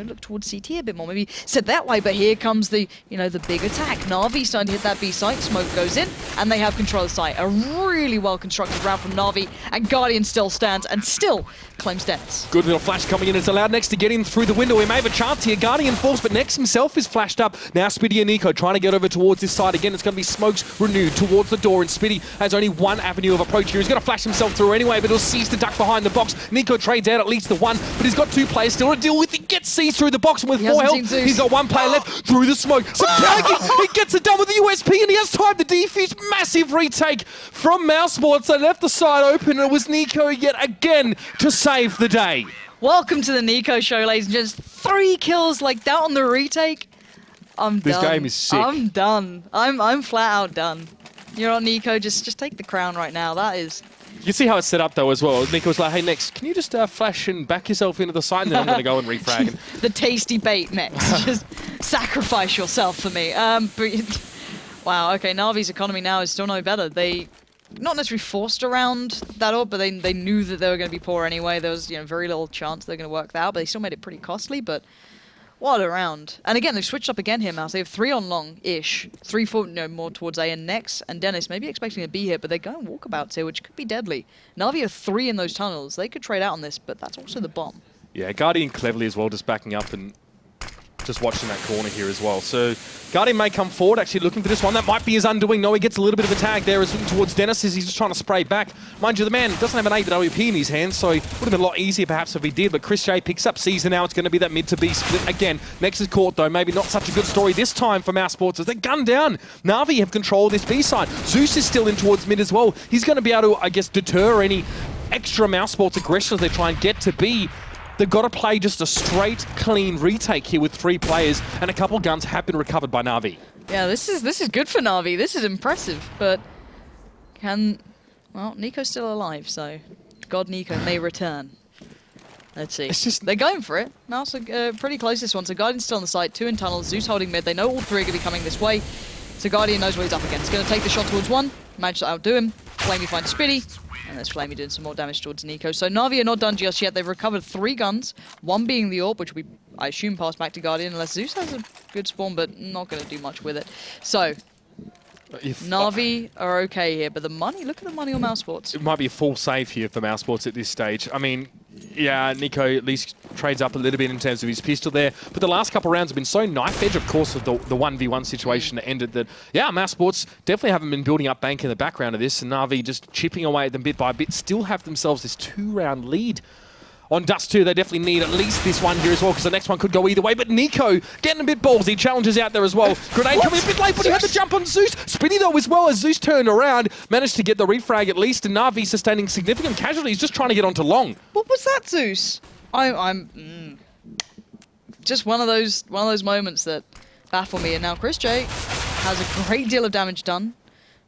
look towards CT a bit more, maybe set that way, but here comes the, the big attack. NaVi starting to hit that B site, smoke goes in, and they have control of the site. A really well-constructed round from NaVi, and Guardian still stands, and still claims Dennis. Good little flash coming in. It's allowed Nex to get in through the window. He may have a chance here. Guardian falls, but Nex himself is flashed up. Now Spiddy and Nico trying to get over towards this side. Again, it's going to be smokes renewed towards the door, and Spiddy has only one avenue of approach here. He's going to flash himself through anyway, but he'll seize the duck behind the box. Nico trades out at least the 1, but he's got 2 players still to deal with. He gets seized through the box, and with 4 health, he's got 1 player left through the smoke. Some tagging. He gets it done with the USP, and he has time to defuse. Massive retake from Mousesports. They left the side open, and it was Nico yet again to save the day. Welcome to the Nico show, ladies and gents. 3 kills like that on the retake. I'm done. This game is sick. I'm done. I'm flat out done. You're on Nico, just take the crown right now. That is... You see how it's set up though as well. Nico was like, hey Nex, can you just flash and back yourself into the side, and then I'm going to go and refrag. The tasty bait, Nex. Just sacrifice yourself for me. But wow, okay, NaVi's economy now is still no better. They not necessarily forced around that up, but they knew that they were going to be poor anyway. There was very little chance they were going to work that out, but they still made it pretty costly. But What a round. And again, they've switched up again here, Mouse. They have 3 on long-ish. 3, 4, no, more towards A. And Nex and Dennis maybe expecting a B here, but they're going walkabouts here, which could be deadly. NaVi have 3 in those tunnels. They could trade out on this, but that's also the bomb. Yeah, Guardian cleverly as well, just backing up and just watching that corner here as well. So Guardian may come forward, actually looking for this one. That might be his undoing. No, he gets a little bit of a tag there. He's looking towards Dennis as he's just trying to spray back. Mind you, the man doesn't have an AWP in his hands, so it would have been a lot easier perhaps if he did. But Chris J picks up Caesar now. It's going to be that mid to B split again. Next is caught though. Maybe not such a good story this time for Mousesports as they gun down. NaVi have control of this B side. Zeus is still in towards mid as well. He's going to be able to, I guess, deter any extra Mousesports aggression as they try and get to B. They've got to play just a straight, clean retake here with 3 players, and a couple guns have been recovered by NaVi. Yeah, this is good for NaVi. This is impressive, but well, Nico's still alive, so God Nico may return. Let's see. It's just they're going for it. Mouse are pretty close this one. So Guardian's still on the site, 2 in tunnels, Zeus holding mid. They know all 3 are going to be coming this way. So Guardian knows what he's up against. He's going to take the shot towards 1, manage to outdo him. Flamey finds Spitty, and there's Flamey doing some more damage towards Nico. So NaVi are not done just yet. They've recovered 3 guns, 1 being the AWP, which will be, I assume, passed back to Guardian, unless Zeus has a good spawn, but not going to do much with it. So NaVi are okay here, but the money, look at the money on Mousesports. It might be a full save here for Mousesports at this stage. I mean, yeah, Nico at least trades up a little bit in terms of his pistol there, but the last couple of rounds have been so knife edge, of course, of the 1v1 situation that ended that, yeah, Mousesports definitely haven't been building up bank in the background of this, and NaVi just chipping away at them bit by bit, still have themselves this 2-round lead. On Dust2, they definitely need at least this one here as well, because the next one could go either way. But Nico getting a bit ballsy, challenges out there as well. Grenade coming a bit late, but he had the jump on Zeus. Spinny though as well, as Zeus turned around, managed to get the refrag at least, and NaVi sustaining significant casualties, just trying to get onto long. What was that, Zeus? I'm just one of those moments that baffle me. And now Chris J has a great deal of damage done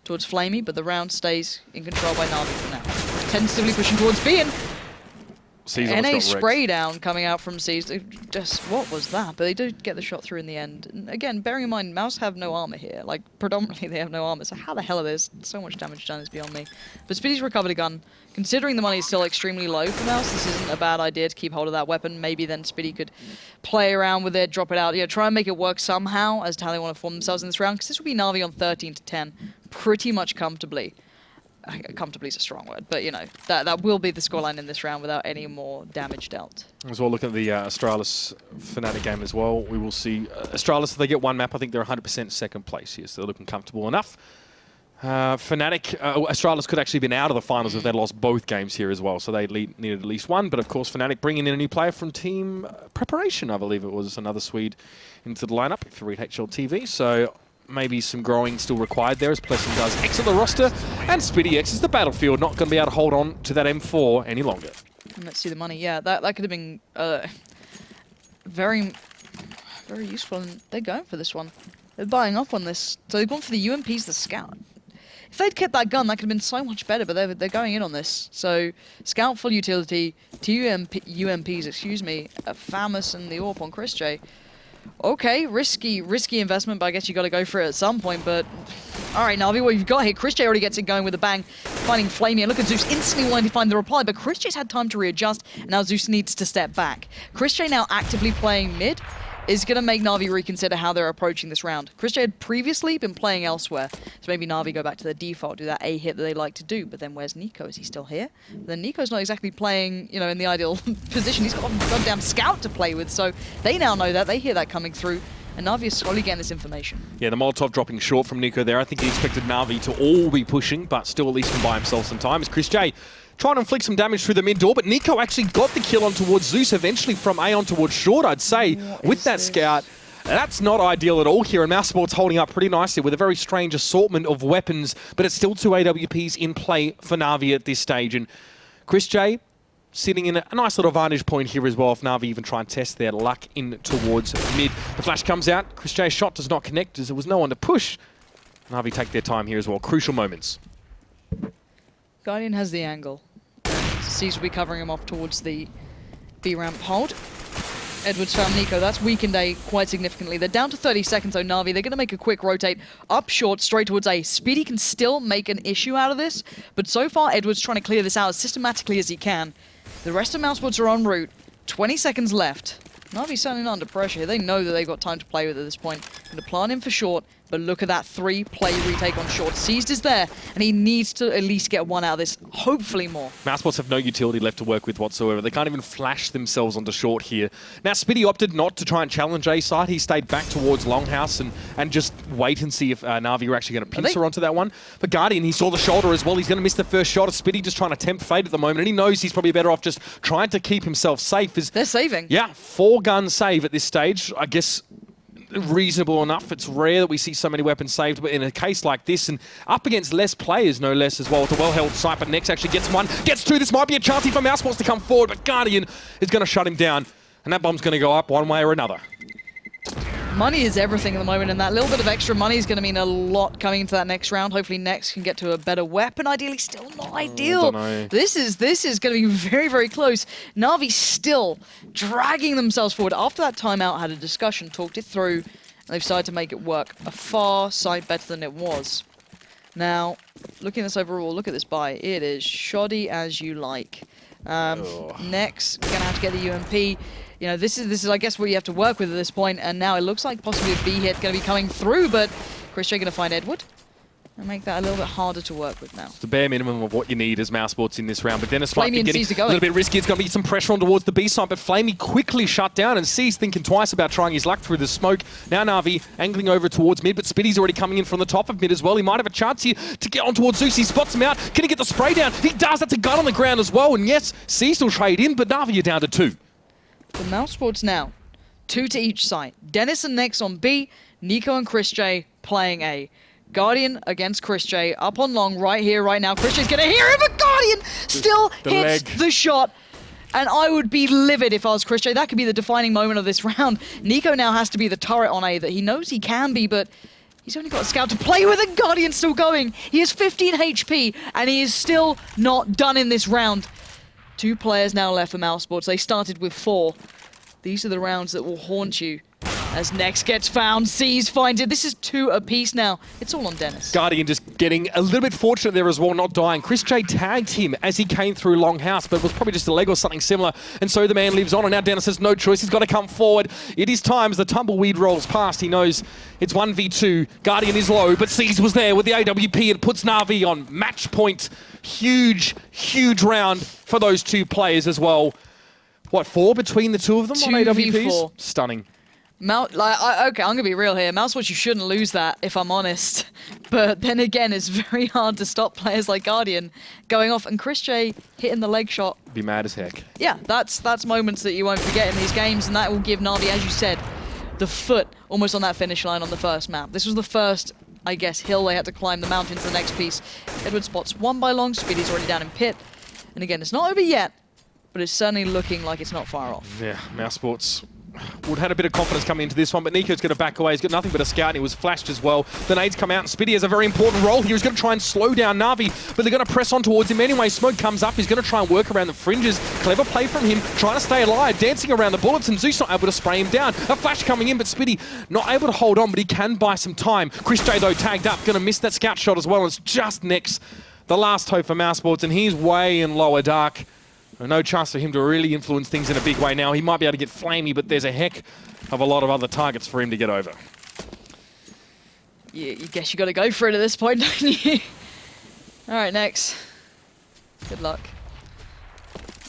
towards Flamey, but the round stays in control by NaVi for now. Tentatively pushing towards B, and NA spray down coming out from C's. Just, what was that? But they do get the shot through in the end. And again, bearing in mind, Mouse have no armor here. Like, predominantly they have no armor. So how the hell are there so much damage done is beyond me. But Spitty's recovered a gun. Considering the money is still extremely low for Mouse, this isn't a bad idea to keep hold of that weapon. Maybe then Spitty could play around with it, drop it out. Yeah, try and make it work somehow as to how they want to form themselves in this round. Because this will be NaVi on 13-10 pretty much comfortably. Comfortably is a strong word, but you know, that will be the scoreline in this round without any more damage dealt. As well, look at the Astralis Fnatic game as well. We will see Astralis, if they get 1 map, I think they're 100% second place here, so they're looking comfortable enough. Fnatic, Astralis could actually have been out of the finals if they'd lost both games here as well, so they needed at least 1. But of course, Fnatic bringing in a new player from Team Preparation, I believe it was, another Swede into the lineup, if you read HL TV. So maybe some growing still required there as Plessing does exit the roster, and Spitty exits the battlefield, not going to be able to hold on to that M4 any longer. And let's see the money. Yeah, that could have been very, very useful, and they're going for this one. They're buying up on this. So they've gone for the UMPs, the Scout. If they'd kept that gun, that could have been so much better, but they're going in on this. So Scout full utility, 2 UMPs, excuse me, Famus and the AWP on Chris J. Okay, risky investment, but I guess you got to go for it at some point. But all right, NaVi, what you've got here, Chris J already gets it going with a bang, finding Flamey, and look at Zeus instantly wanting to find the reply, but Chris J's had time to readjust, and now Zeus needs to step back. Chris J now actively playing mid is going to make NaVi reconsider how they're approaching this round. Chris J had previously been playing elsewhere, so maybe NaVi go back to their default, do that A hit that they like to do. But then where's Nico? Is he still here? Then Nico's not exactly playing, you know, in the ideal position. He's got a goddamn Scout to play with, so they now know that. They hear that coming through, and NaVi is slowly getting this information. Yeah, the Molotov dropping short from Nico there. I think he expected NaVi to all be pushing, but still at least can buy himself some time. As Chris J trying to inflict some damage through the mid door, but Nico actually got the kill on towards Zeus, eventually from A on towards short, I'd say, with that Scout. That's not ideal at all here, and Mousesports holding up pretty nicely with a very strange assortment of weapons, but it's still 2 AWPs in play for NaVi at this stage. And Chris J sitting in a nice little vantage point here as well if NaVi even try and test their luck in towards mid. The flash comes out, Chris J's shot does not connect as there was no one to push. NaVi take their time here as well, crucial moments. Guardian has the angle. C's will be covering him off towards the B ramp hold. Edwards found Nico. That's weakened A quite significantly. They're down to 30 seconds, though, NaVi. They're going to make a quick rotate up short, straight towards A. Speedy can still make an issue out of this, but so far, Edwards trying to clear this out as systematically as he can. The rest of Mousesports are en route. 20 seconds left. NaVi's certainly not under pressure here. They know that they've got time to play with at this point. Going to plant him for short, but look at that 3-play retake on short. Seized is there, and he needs to at least get one out of this, hopefully more. Mousesports have no utility left to work with whatsoever. They can't even flash themselves onto short here. Now, Spitty opted not to try and challenge A side. He stayed back towards Longhouse and just wait and see if NaVi were actually going to pincer onto that one. But Guardian, he saw the shoulder as well. He's going to miss the first shot. Spitty just trying to tempt fate at the moment, and he knows he's probably better off just trying to keep himself safe. They're saving. Yeah, 4-gun save at this stage. I guess reasonable enough. It's rare that we see so many weapons saved, but in a case like this, and up against less players, no less as well, it's a well-held site, but Nex actually gets one, gets two. This might be a chance for Mousesports to come forward, but Guardian is going to shut him down, and that bomb's going to go up one way or another. Money is everything at the moment, and that little bit of extra money is going to mean a lot coming into that next round. Hopefully Nex can get to a better weapon. Ideally, still not ideal. This is going to be very, very close. NaVi still dragging themselves forward. After that timeout, had a discussion, talked it through, and they've decided to make it work a far sight better than it was. Now, looking at this overall, look at this buy. It is shoddy as you like. Nex going to have to get the UMP. You know, this is I guess what you have to work with at this point, and now it looks like possibly a B hit going to be coming through, but Chris J going to find Edward and make that a little bit harder to work with now. It's the bare minimum of what you need as Mousesports in this round, but Dennis might be Flamey getting a little bit risky. It's going to be some pressure on towards the B side, but Flamey quickly shut down, and C's thinking twice about trying his luck through the smoke. Now NaVi angling over towards mid, but Spitty's already coming in from the top of mid as well. He might have a chance here to get on towards Zeus. He spots him out. Can he get the spray down? He does. That's a gun on the ground as well, and yes, C still trade in, but NaVi are down to 2. The Mousesports now, 2 to each side. Dennis and Nex on B, Nico and Chris J playing A. Guardian against Chris J, up on long right here, right now. Chris J's gonna hear him, but Guardian still hits the shot. And I would be livid if I was Chris J. That could be the defining moment of this round. Nico now has to be the turret on A that he knows he can be, but he's only got a scout to play with, and Guardian's still going. He has 15 HP, and he is still not done in this round. 2 players now left for Mousesports. They started with 4. These are the rounds that will haunt you. As Nex gets found, C's finds it. This is 2 apiece now. It's all on Dennis. Guardian just getting a little bit fortunate there as well, not dying. Chris J tagged him as he came through Longhouse, but it was probably just a leg or something similar. And so the man lives on, and now Dennis has no choice. He's got to come forward. It is time as the tumbleweed rolls past. He knows it's 1v2. Guardian is low, but C's was there with the AWP and puts NaVi on match point. Huge, huge round for those 2 players as well. What, 4 between the 2 of them on AWPs? 2v4. Stunning. Okay, I'm going to be real here. Mousesports, you shouldn't lose that, if I'm honest. But then again, it's very hard to stop players like Guardian going off. And Chris J hitting the leg shot. Be mad as heck. Yeah, that's moments that you won't forget in these games. And that will give NaVi, as you said, the foot almost on that finish line on the first map. This was the first, I guess, hill they had to climb the mountain to the next piece. Edward spots 1 by long. Speedy's already down in pit. And again, it's not over yet, but it's certainly looking like it's not far off. Yeah, Mousesports would have had a bit of confidence coming into this one, but Nico's going to back away. He's got nothing but a scout, and he was flashed as well. The nades come out, and Spitty has a very important role here. He's going to try and slow down NaVi, but they're going to press on towards him anyway. Smoke comes up. He's going to try and work around the fringes. Clever play from him, trying to stay alive, dancing around the bullets, and Zeus not able to spray him down. A flash coming in, but Spitty not able to hold on, but he can buy some time. Chris J, though, tagged up, going to miss that scout shot as well. It's just Nex, the last hope for Mousesports, and he's way in lower dark. No chance for him to really influence things in a big way now. He might be able to get Flamey, but there's a heck of a lot of other targets for him to get over. You guess you got to go for it at this point, don't you? All right, Nex. Good luck.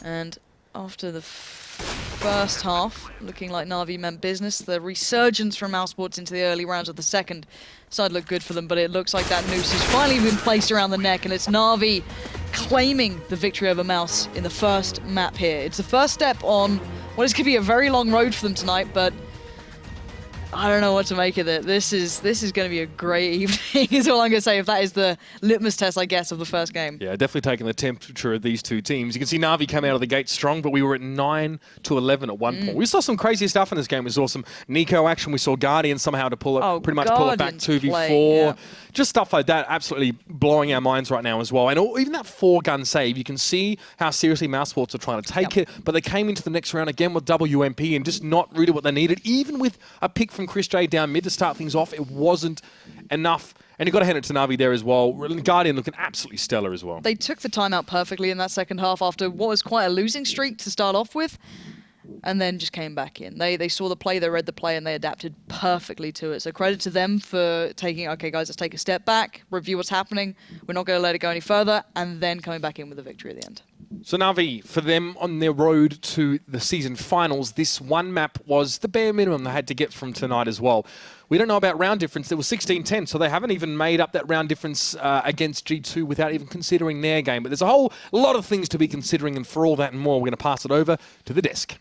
And after the first half, looking like NaVi meant business, the resurgence from Mousesports into the early rounds of the second side looked good for them, but it looks like that noose has finally been placed around the neck, and it's NaVi claiming the victory over Mouse in the first map here. It's the first step on what is going to be a very long road for them tonight, but I don't know what to make of it. This is going to be a great evening, is all I'm going to say, if that is the litmus test, I guess, of the first game. Yeah, definitely taking the temperature of these 2 teams. You can see NaVi came out of the gate strong, but we were at 9-11 at one point. We saw some crazy stuff in this game. We saw some Nico action. We saw Guardian somehow to pull it, pretty much pull it back 2v4. Yeah. Just stuff like that, absolutely blowing our minds right now as well. And even that 4-gun save, you can see how seriously Mousesports are trying to take it, but they came into the next round again with WMP and just not really what they needed. Even with a pick from Chris J down mid to start things off, it wasn't enough. And you've got to hand it to NaVi there as well. Guardian looking absolutely stellar as well. They took the timeout perfectly in that second half after what was quite a losing streak to start off with. and then just came back in. They saw the play, they read the play, and they adapted perfectly to it. So credit to them for taking, okay, guys, let's take a step back, review what's happening. We're not going to let it go any further, and then coming back in with a victory at the end. So NaVi, for them on their road to the season finals, this one map was the bare minimum they had to get from tonight as well. We don't know about round difference. There was 16-10, so they haven't even made up that round difference against G2 without even considering their game. But there's a whole lot of things to be considering, and for all that and more, we're going to pass it over to the desk.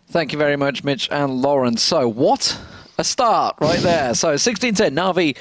Thank you very much, Mitch and Lauren. So what a start right there. So 16-10, NaVi